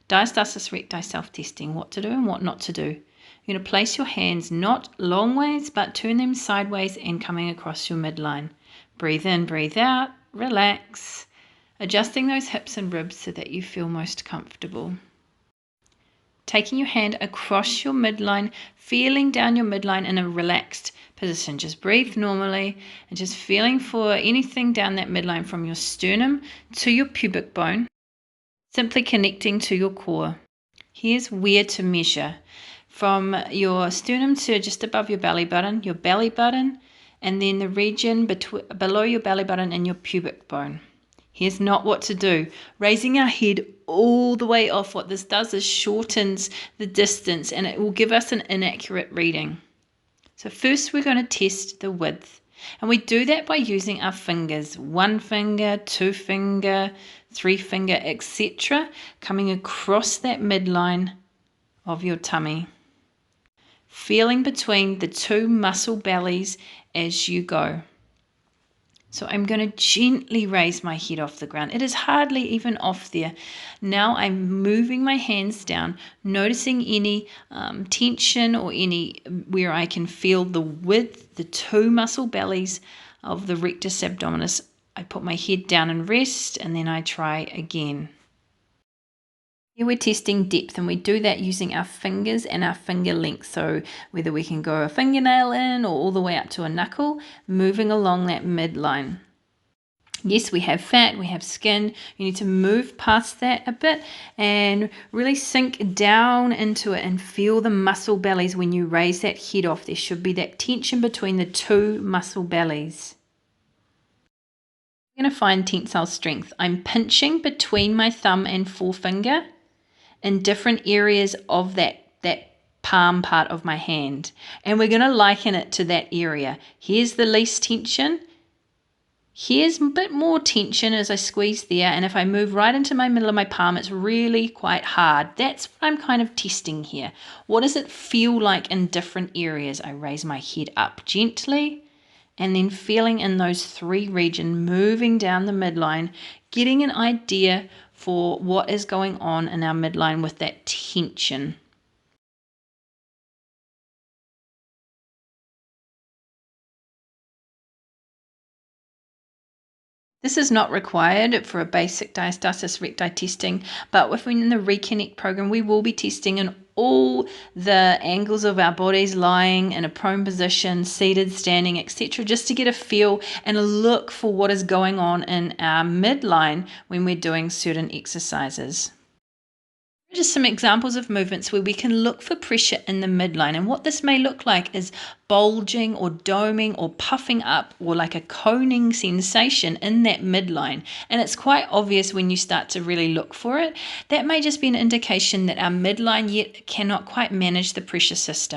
Diastasis recti self-testing, what to do and what not to do. You're going to place your hands not long ways, but turn them sideways and coming across your midline. Breathe in, breathe out, relax, adjusting those hips and ribs so that you feel most comfortable. Taking your hand across your midline, feeling down your midline in a relaxed position. Just breathe normally and just feeling for anything down that midline from your sternum to your pubic bone. Simply connecting to your core. Here's where to measure. From your sternum to just above your belly button, and then the region below your belly button and your pubic bone. Here's not what to do. Raising our head all the way off, what this does is shortens the distance and it will give us an inaccurate reading. So first we're going to test the width. And we do that by using our fingers, 1 finger, 2 finger, 3 finger, etc. Coming across that midline of your tummy. Feeling between the 2 muscle bellies as you go. So I'm going to gently raise my head off the ground. It is hardly even off there. Now I'm moving my hands down, noticing any tension or any where I can feel the width, the 2 muscle bellies of the rectus abdominis. I put my head down and rest, and then I try again. Here we're testing depth, and we do that using our fingers and our finger length. So whether we can go a fingernail in or all the way up to a knuckle, moving along that midline. Yes, we have fat, we have skin. You need to move past that a bit and really sink down into it and feel the muscle bellies when you raise that head off. There should be that tension between the 2 muscle bellies. I'm going to find tensile strength. I'm pinching between my thumb and forefinger in different areas of that palm part of my hand. And we're going to liken it to that area. Here's the least tension. Here's a bit more tension as I squeeze there. And if I move right into my middle of my palm, it's really quite hard. That's what I'm kind of testing here. What does it feel like in different areas? I raise my head up gently and then feeling in those 3 regions, moving down the midline, getting an idea for what is going on in our midline with that tension. This is not required for a basic diastasis recti testing, but within the Reconnect program, we will be testing in all the angles of our bodies, lying in a prone position, seated, standing, etc., just to get a feel and a look for what is going on in our midline when we're doing certain exercises. Just some examples of movements where we can look for pressure in the midline, and what this may look like is bulging or doming or puffing up or like a coning sensation in that midline, and it's quite obvious when you start to really look for it. That may just be an indication that our midline yet cannot quite manage the pressure system.